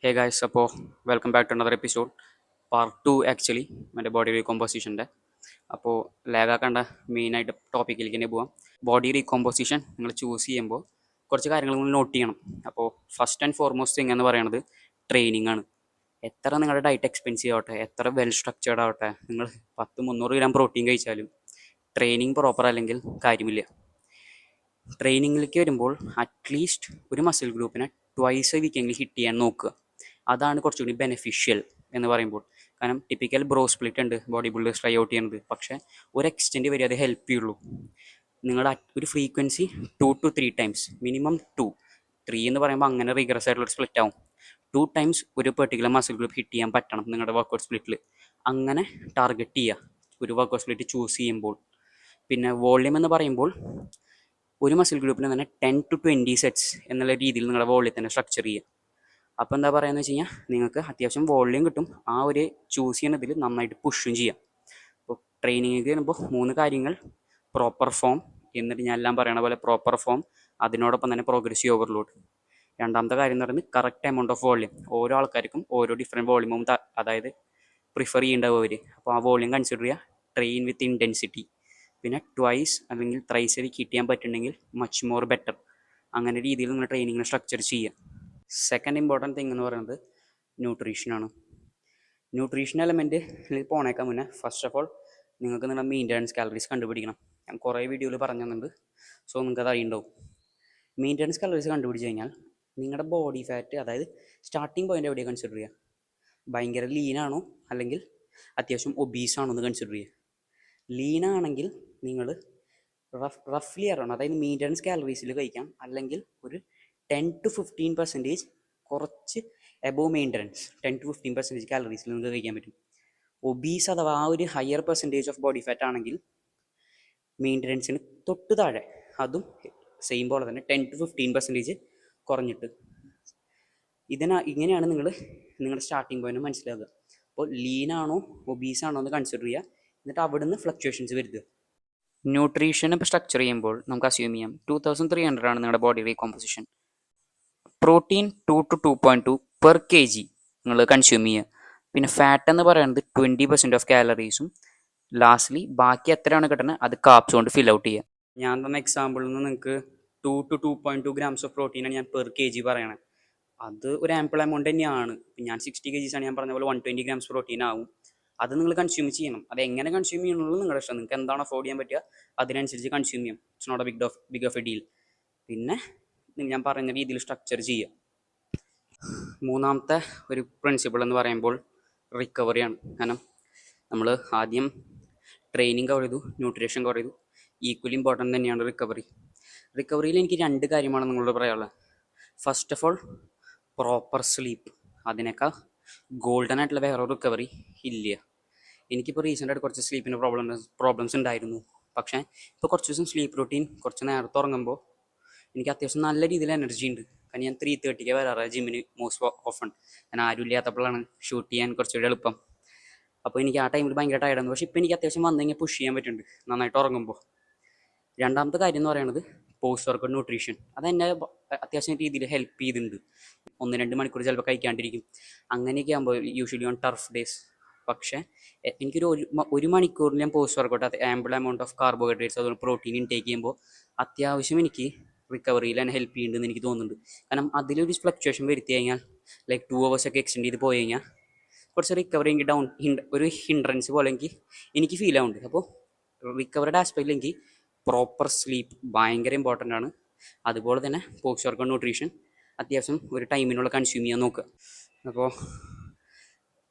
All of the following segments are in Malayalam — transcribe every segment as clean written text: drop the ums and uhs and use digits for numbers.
Hey guys, അപ്പോൾ welcome back to another episode part 2 actually എൻ്റെ ബോഡി റീകോമ്പോസിഷൻ്റെ. അപ്പോൾ ലാഗാക്കേണ്ട മെയിനായിട്ട് ടോപ്പിക്കിലേക്ക് തന്നെ പോവാം. ബോഡി റീകോമ്പോസിഷൻ നിങ്ങൾ ചൂസ് ചെയ്യുമ്പോൾ കുറച്ച് കാര്യങ്ങൾ നിങ്ങൾ നോട്ട് ചെയ്യണം. അപ്പോൾ ഫസ്റ്റ് ആൻഡ് ഫോർമോസ്റ്റ് തിങ് എന്ന് പറയുന്നത് ട്രെയിനിങ് ആണ്. എത്ര നിങ്ങളുടെ ഡയറ്റ് എക്സ്പെൻസീവ് ആവട്ടെ, എത്ര വെൽ സ്ട്രക്ചേർഡ് ആവട്ടെ, നിങ്ങൾ 10-300 ഗ്രാം പ്രോട്ടീൻ കഴിച്ചാലും ട്രെയിനിങ് പ്രോപ്പർ അല്ലെങ്കിൽ കാര്യമില്ല. ട്രെയിനിങ്ങിലേക്ക് വരുമ്പോൾ അറ്റ്ലീസ്റ്റ് ഒരു മസിൽ ഗ്രൂപ്പിനെ ട്വൈസ് എ വീക്കെങ്കിലും ഹിറ്റ് ചെയ്യാൻ നോക്കുക. അതാണ് കുറച്ചുകൂടി ബെനിഫിഷ്യൽ എന്ന് പറയുമ്പോൾ. കാരണം ടിപ്പിക്കൽ ബ്രോ സ്പ്ലിറ്റ് ഉണ്ട് ബോഡി ബിൽഡേഴ്സ് ട്രൈ ഔട്ട് ചെയ്യുന്നത്, പക്ഷേ ഒരു എക്സ്റ്റെൻറ്റ് വരെ അത് ഹെൽപ്പ് ചെയ്യുള്ളൂ. നിങ്ങളുടെ ഒരു ഫ്രീക്വൻസി 2 to 3 ടൈംസ്, മിനിമം 3 എന്ന് പറയുമ്പോൾ അങ്ങനെ റിഗ്രസ് ആയിട്ടുള്ള സ്പ്ലിറ്റ് ആവും. 2 ടൈംസ് ഒരു പെർട്ടിക്കുലർ മസിൽ ഗ്രൂപ്പ് ഹിറ്റ് ചെയ്യാൻ പറ്റണം നിങ്ങളുടെ വർക്കൗട്ട് സ്പ്ലിറ്റിൽ. അങ്ങനെ ടാർഗറ്റ് ചെയ്യുക ഒരു വർക്കൗട്ട് സ്പ്ലിറ്റ് ചൂസ് ചെയ്യുമ്പോൾ. പിന്നെ വോള്യൂം എന്ന് പറയുമ്പോൾ ഒരു മസിൽ ഗ്രൂപ്പിന് തന്നെ 10 to 20 സെറ്റ്സ് എന്നുള്ള രീതിയിൽ നിങ്ങളുടെ വോള്യം തന്നെ സ്ട്രക്ചർ ചെയ്യുക. അപ്പോൾ എന്താ പറയുകയെന്ന് വെച്ച് കഴിഞ്ഞാൽ നിങ്ങൾക്ക് അത്യാവശ്യം വോള്യൂം കിട്ടും, ആ ഒരു ചൂസ് ചെയ്യുന്നതിൽ നന്നായിട്ട് പുഷും ചെയ്യാം. അപ്പോൾ ട്രെയിനിങ്ങിലേക്ക് വരുമ്പോൾ 3 കാര്യങ്ങൾ: പ്രോപ്പർ ഫോം, എന്നിട്ട് ഞാൻ എല്ലാം പറയണ പോലെ പ്രോപ്പർ ഫോം, അതിനോടൊപ്പം തന്നെ പ്രോഗ്രസീവ് ഓവർലോഡ്. രണ്ടാമത്തെ കാര്യം എന്ന് പറയുന്നത് കറക്റ്റ് എമൗണ്ട് ഓഫ് വോള്യൂം. ഓരോ ആൾക്കാർക്കും ഓരോ ഡിഫറെൻറ്റ് വോള്യൂമും അതായത് പ്രിഫർ ചെയ്യേണ്ടാവും അവർ. അപ്പോൾ ആ വോള്യൂം കൺസിഡർ ചെയ്യുക. ട്രെയിൻ വിത്ത് ഇൻറ്റൻസിറ്റി. പിന്നെ ട്വൈസ് അല്ലെങ്കിൽ ത്രൈസ് വീക്ക് ഹിറ്റ് ചെയ്യാൻ പറ്റുന്നുണ്ടെങ്കിൽ മച്ച് മോർ ബെറ്റർ. അങ്ങനെ രീതിയിൽ നിങ്ങൾ ട്രെയിനിങ്ങിനെ സ്ട്രക്ചർ ചെയ്യുക. സെക്കൻഡ് ഇമ്പോർട്ടൻറ്റ് തിങ് എന്ന് പറയുന്നത് ന്യൂട്രീഷനാണ്. ന്യൂട്രീഷൻ എലമെൻറ്റിൽ പോണേക്കാൻ മുന്നേ ഫസ്റ്റ് ഓഫ് ഓൾ നിങ്ങൾക്ക് നിങ്ങളുടെ മെയിൻ്റനൻസ് കാലറീസ് കണ്ടുപിടിക്കണം. ഞാൻ കുറേ വീഡിയോയിൽ പറഞ്ഞു തന്നിട്ടുണ്ട്, സോ നിങ്ങൾക്കത് അറിയുണ്ടാവും. മെയിൻ്റനൻസ് കാലറീസ് കണ്ടുപിടിച്ച് കഴിഞ്ഞാൽ നിങ്ങളുടെ ബോഡി ഫാറ്റ്, അതായത് സ്റ്റാർട്ടിങ് പോയിൻ്റ് എവിടെയാണ് കൺസിഡർ ചെയ്യുക? ഭയങ്കര ലീനാണോ അല്ലെങ്കിൽ അത്യാവശ്യം ഒബീസാണോ എന്ന് കൺസിഡർ ചെയ്യുക. ലീനാണെങ്കിൽ നിങ്ങൾ റഫ്ലി അറൗണ്ട്, അതായത് മെയിൻ്റനൻസ് കാലറീസിൽ കഴിക്കാം, അല്ലെങ്കിൽ ഒരു 10-15% കുറച്ച് എബോവ് മെയിൻ്റനൻസ് 10-15% കാലറീസിൽ നിങ്ങൾക്ക് കഴിക്കാൻ പറ്റും. ഒബീസ് അഥവാ ആ ഒരു higher percentage of body fat ആണെങ്കിൽ മെയിൻ്റനൻസിന് തൊട്ട് താഴെ, അതും സെയിം പോലെ തന്നെ 10-15% കുറഞ്ഞിട്ട്. ഇങ്ങനെയാണ് നിങ്ങൾ നിങ്ങളുടെ സ്റ്റാർട്ടിങ് പോയിന്റ് മനസ്സിലാക്കുക. അപ്പോൾ ലീനാണോ ഒബീസാണോ എന്ന് കൺസിഡർ ചെയ്യുക, എന്നിട്ട് അവിടുന്ന് ഫ്ലക്ച്വേഷൻസ് വരുത്തുക. ന്യൂട്രീഷൻ ഇപ്പോൾ സ്ട്രക്ചർ ചെയ്യുമ്പോൾ നമുക്ക് അസ്യൂം ചെയ്യാം 2300 ആണ് നിങ്ങളുടെ body recomposition. Protein 2 to 2.2 per K G നിങ്ങൾ കൺസ്യൂം ചെയ്യുക. പിന്നെ ഫാറ്റ് എന്ന് പറയുന്നത് 20% ഓഫ് കാലറീസും. ലാസ്റ്റ്ലി ബാക്കി എത്രയാണ് കിട്ടുന്നത് അത് കാപ്സ് കൊണ്ട് ഫിൽ ഔട്ട് ചെയ്യുക. ഞാൻ തന്ന എക്സാമ്പിളിൽ നിന്ന് നിങ്ങൾക്ക് 2 to 2.2 ഗ്രാംസ് ഓഫ് പ്രോട്ടീനാണ് ഞാൻ പെർ കെ ജി പറയണത്. അത് ഒരു ആമ്പിൾ എമൗണ്ട് തന്നെയാണ്. ഞാൻ 60 kgs ആണ്, ഞാൻ പറഞ്ഞ പോലെ 120 ഗ്രാംസ് പ്രോട്ടീൻ ആവും. അത് നിങ്ങൾ കൺസ്യൂം ചെയ്യണം. അത് എങ്ങനെ കൺസ്യൂം ചെയ്യണമെന്നുള്ളത് നിങ്ങളുടെ ഇഷ്ടം. നിങ്ങൾക്ക് എന്താണ് അഫോർഡ് ചെയ്യാൻ പറ്റുക അതിനനുസരിച്ച് കൺസ്യൂം ചെയ്യും. It's not a big of a deal. പിന്നെ ഞാൻ പറയുന്ന രീതിയിൽ സ്ട്രക്ചർ ചെയ്യുക. മൂന്നാമത്തെ ഒരു പ്രിൻസിപ്പിൾ എന്ന് പറയുമ്പോൾ റിക്കവറിയാണ്. കാരണം നമ്മൾ ആദ്യം ട്രെയിനിങ് കവർ ചെയ്തു, ന്യൂട്രീഷൻ കവർ ചെയ്തു, ഈക്വലി ഇമ്പോർട്ടൻ്റ് തന്നെയാണ് റിക്കവറി. റിക്കവറിയിൽ എനിക്ക് 2 കാര്യമാണ് നിങ്ങളോട് പറയാനുള്ളത്. First of all proper sleep. അതിനേക്കാൾ ഗോൾഡൻ ആയിട്ടുള്ള വേറെ റിക്കവറി ഇല്ല. എനിക്കിപ്പോൾ റീസെൻ്റായിട്ട് കുറച്ച് സ്ലീപ്പിൻ്റെ പ്രോബ്ലംസ് ഉണ്ടായിരുന്നു. പക്ഷേ ഇപ്പോൾ കുറച്ച് ദിവസം സ്ലീപ്പ് റൂട്ടീൻ കുറച്ച് നേരത്തെ ഉറങ്ങുമ്പോൾ എനിക്ക് അത്യാവശ്യം നല്ല രീതിയിൽ എനർജി ഉണ്ട്. കാരണം ഞാൻ 3:30 വരാറ് ജിമ്മിന് മോസ്റ്റ് ഓഫൺ. ഞാൻ ആരും ഇല്ലാത്തപ്പോഴാണ് ഷൂട്ട് ചെയ്യാൻ കുറച്ചുകൂടി എളുപ്പം. അപ്പോൾ എനിക്ക് ആ ടൈമിൽ ഭയങ്കര ടയർഡായിരുന്നു. പക്ഷേ ഇപ്പോൾ എനിക്ക് അത്യാവശ്യം വന്നു കഴിഞ്ഞാൽ പുഷ് ചെയ്യാൻ പറ്റുന്നുണ്ട് നന്നായിട്ട് ഉറങ്ങുമ്പോൾ. രണ്ടാമത്തെ കാര്യം എന്ന് പറയുന്നത് പോസ്റ്റ് വർക്കൗട്ട് ന്യൂട്രീഷൻ. അതെന്നെ അത്യാവശ്യം രീതിയിൽ ഹെൽപ്പ് ചെയ്തിട്ടുണ്ട്. 1-2 മണിക്കൂർ ചിലപ്പോൾ കഴിക്കാണ്ടിരിക്കും. അങ്ങനെയൊക്കെ ആകുമ്പോൾ യൂഷ്വലി ഓൺ ടർഫ് ഡേയ്സ്. പക്ഷേ എനിക്കൊരു 1 മണിക്കൂറിൽ ഞാൻ post workout ample amount of carbohydrates അതുപോലെ പ്രോട്ടീൻ ഇൻടേക്ക് ചെയ്യുമ്പോൾ അത്യാവശ്യം എനിക്ക് റിക്കവറിയിൽ തന്നെ ഹെൽപ്പ് ചെയ്യുന്നുണ്ടെന്ന് എനിക്ക് തോന്നുന്നുണ്ട്. കാരണം അതിലൊരു ഫ്ലക്ച്വേഷൻ വരുത്തി കഴിഞ്ഞാൽ ലൈക്ക് 2 hours ഒക്കെ എക്സ്റ്റെൻഡ് ചെയ്ത് പോയി കഴിഞ്ഞാൽ കുറച്ച് റിക്കവറി എനിക്ക് ഒരു ഹിൻഡ്രൻസ് പോലെ എനിക്ക് ഫീൽ ആവുന്നുണ്ട്. അപ്പോൾ റിക്കവറിയുടെ ആസ്പെക്റ്റിൽ എനിക്ക് പ്രോപ്പർ സ്ലീപ്പ് ഭയങ്കര ഇമ്പോർട്ടൻ്റ് ആണ്. അതുപോലെ തന്നെ പോസ്റ്റ് വർക്കൗട്ട് ന്യൂട്രീഷൻ അത്യാവശ്യം ഒരു ടൈമിനുള്ള കൺസ്യൂം ചെയ്യാൻ നോക്കുക. അപ്പോൾ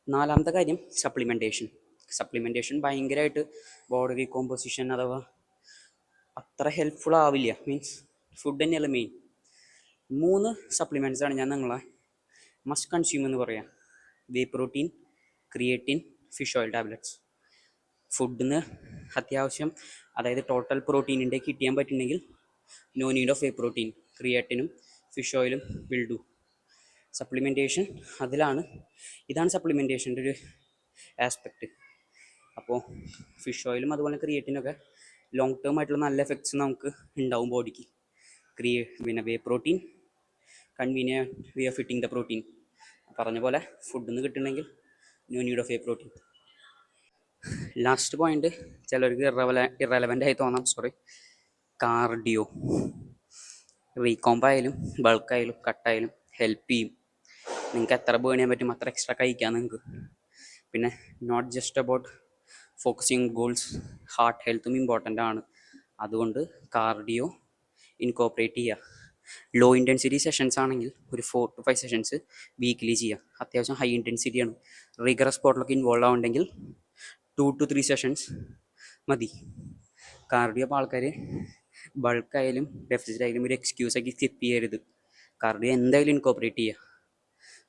നാലാമത്തെ കാര്യം സപ്ലിമെൻറ്റേഷൻ ഭയങ്കരമായിട്ട് ബോഡി റീകോമ്പോസിഷൻ അഥവാ അത്ര ഹെൽപ്ഫുൾ ആവില്ല. മീൻസ് ഫുഡ് തന്നെയല്ല മെയിൻ. 3 സപ്ലിമെൻറ്റ്സാണ് ഞാൻ നിങ്ങളെ മസ്റ്റ് കൺസ്യൂം എന്ന് പറയാം. Whey protein, creatine, fish oil tablets. ഫുഡിന് അത്യാവശ്യം, അതായത് ടോട്ടൽ പ്രോട്ടീൻ ഇൻടേക്ക് കിട്ടിയാൻ പറ്റുന്നെങ്കിൽ no need of whey protein, ക്രിയേറ്റിനും ഫിഷ് ഓയിലും വിൽ ഡു. സപ്ലിമെൻറ്റേഷൻ ഇതാണ് സപ്ലിമെൻറ്റേഷൻ്റെ ഒരു ആസ്പെക്റ്റ്. അപ്പോൾ ഫിഷ് ഓയിലും അതുപോലെ ക്രിയേറ്റിനൊക്കെ ലോങ് ടേം ആയിട്ടുള്ള നല്ല എഫക്ട്സ് നമുക്ക് ഉണ്ടാവും ബോഡിക്ക്. പിന്നെ whey protein convenient way of fitting the protein. പറഞ്ഞ പോലെ ഫുഡിൽ നിന്ന് കിട്ടണമെങ്കിൽ no need of a protein. Last point ചിലർക്ക് ഇറലവൻ്റ് ആയി തോന്നാം, സോറി. കാർഡിയോ റീകോംബ് ആയാലും ബൾക്കായാലും കട്ടായാലും ഹെൽപ്പ് ചെയ്യും. നിങ്ങൾക്ക് എത്ര ബേൺ ചെയ്യാൻ പറ്റും അത്ര എക്സ്ട്രാ കഴിക്കാം നിങ്ങൾക്ക്. പിന്നെ not just about focusing goals, heart ഹെൽത്തും ഇമ്പോർട്ടൻ്റ് ആണ്. അതുകൊണ്ട് കാർഡിയോ ഇൻകോപ്പറേറ്റ് ചെയ്യുക. ലോ ഇൻറ്റൻസിറ്റി സെഷൻസ് ആണെങ്കിൽ ഒരു 4 to 5 സെഷൻസ് വീക്കിലി ചെയ്യുക. അത്യാവശ്യം ഹൈ ഇൻറ്റൻസിറ്റിയാണ്, റിഗറസ് സ്പോർട്ടിലൊക്കെ ഇൻവോൾവ് ആവുന്നുണ്ടെങ്കിൽ 2 to 3 സെഷൻസ് മതി. കാർഡിയോ അപ്പോൾ ആൾക്കാർ ബൾക്കായാലും ഡെഫിസിറ്റ് ആയാലും ഒരു എക്സ്ക്യൂസാക്കി സ്കിപ്പ് ചെയ്യരുത്. കാർഡിയോ എന്തായാലും ഇൻകോപ്പറേറ്റ് ചെയ്യുക.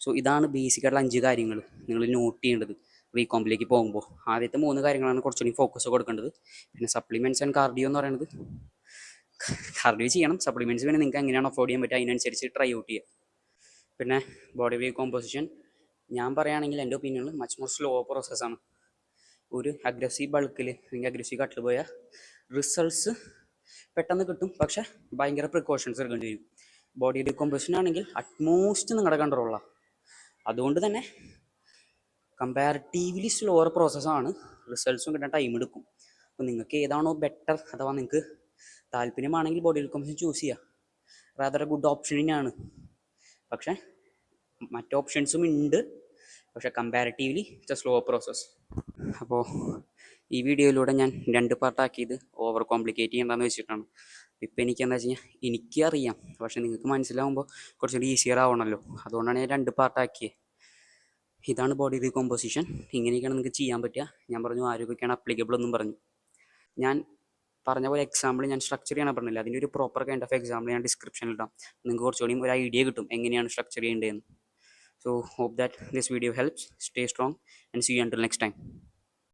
സോ ഇതാണ് ബേസിക്കായിട്ടുള്ള 5 കാര്യങ്ങൾ നിങ്ങൾ നോട്ട് ചെയ്യേണ്ടത് റീകോമ്പിലേക്ക് പോകുമ്പോൾ. ആദ്യത്തെ 3 കാര്യങ്ങളാണ് കുറച്ചുകൂടി ഫോക്കസ് കൊടുക്കേണ്ടത്. പിന്നെ സപ്ലിമെൻറ്റ്സ് ആൻഡ് കാർഡിയോ എന്ന് പറയുന്നത്, കാർഡിയോ ചെയ്യണം, സപ്ലിമെൻറ്റ്സ് പിന്നെ നിങ്ങൾക്ക് എങ്ങനെയാണ് അഫോർഡ് ചെയ്യാൻ പറ്റുക അതിനനുസരിച്ച് ട്രൈ ഔട്ട് ചെയ്യുക. പിന്നെ ബോഡി വെയ്റ്റ് കോമ്പോസിഷൻ ഞാൻ പറയുകയാണെങ്കിൽ എൻ്റെ ഒപ്പീനിയനിൽ മച്ച് മോർ സ്ലോ പ്രോസസ്സാണ്. ഒരു അഗ്രസീവ് ബൾക്കിൽ അല്ലെങ്കിൽ അഗ്രസീവ് കട്ടിൽ പോയാൽ റിസൾട്ട്സ് പെട്ടെന്ന് കിട്ടും, പക്ഷേ ഭയങ്കര പ്രിക്കോഷൻസ് എടുക്കേണ്ടി വരും. ബോഡി ഡീകമ്പോസിഷൻ ആണെങ്കിൽ അറ്റ്മോസ്റ്റ് നിങ്ങളുടെ കൺട്രോളാണ്. അതുകൊണ്ട് തന്നെ കമ്പാരിറ്റീവ്ലി സ്ലോവർ പ്രോസസ്സാണ്, റിസൾട്ട്സും കിട്ടാൻ ടൈം എടുക്കും. അപ്പോൾ നിങ്ങൾക്ക് ഏതാണോ ബെറ്റർ അഥവാ നിങ്ങൾക്ക് താല്പര്യമാണെങ്കിൽ ബോഡി ഡീകമ്പോസിഷൻ ചൂസ് ചെയ്യുക. റാദർ എ ഗുഡ് ഓപ്ഷൻ തന്നെയാണ്. പക്ഷേ മറ്റ് ഓപ്ഷൻസും ഉണ്ട്, പക്ഷേ comparatively it's A slow process. അപ്പോൾ ഈ വീഡിയോയിലൂടെ ഞാൻ 2 പാർട്ടാക്കിയത് ഓവർ കോംപ്ലിക്കേറ്റ് ചെയ്യേണ്ടതെന്ന് വെച്ചിട്ടാണ്. ഇപ്പം എനിക്കെന്താ വെച്ച് കഴിഞ്ഞാൽ എനിക്കറിയാം, പക്ഷേ നിങ്ങൾക്ക് മനസ്സിലാവുമ്പോൾ കുറച്ചുകൂടി ഈസിയർ ആവണമല്ലോ, അതുകൊണ്ടാണ് ഞാൻ 2 പാർട്ടാക്കിയത്. ഇതാണ് ബോഡി റീകോമ്പോസിഷൻ, ഇങ്ങനെയൊക്കെയാണ് നിങ്ങൾക്ക് ചെയ്യാൻ പറ്റുക. ഞാൻ പറഞ്ഞു ആരോഗ്യമൊക്കെയാണ് അപ്ലിക്കബിൾ എന്നും പറഞ്ഞു. ഞാൻ പറഞ്ഞ പോലെ എക്സാമ്പിൾ ഞാൻ സ്ട്രക്ചർ ചെയ്യാൻ പറഞ്ഞില്ല, അതിൻ്റെ ഒരു പ്രോപ്പർ കൈൻഡ് ഓഫ് എക്സാമ്പിൾ ഞാൻ ഡിസ്ക്രിപ്ഷനിൽ ഇടാം. നിങ്ങൾക്ക് കുറച്ചുകൂടി ഒരു ഐഡിയ കിട്ടും എങ്ങനെയാണ് സ്ട്രക്ചർ ചെയ്യേണ്ടതെന്ന്. So hope that this video helps. Stay strong and see you until next time.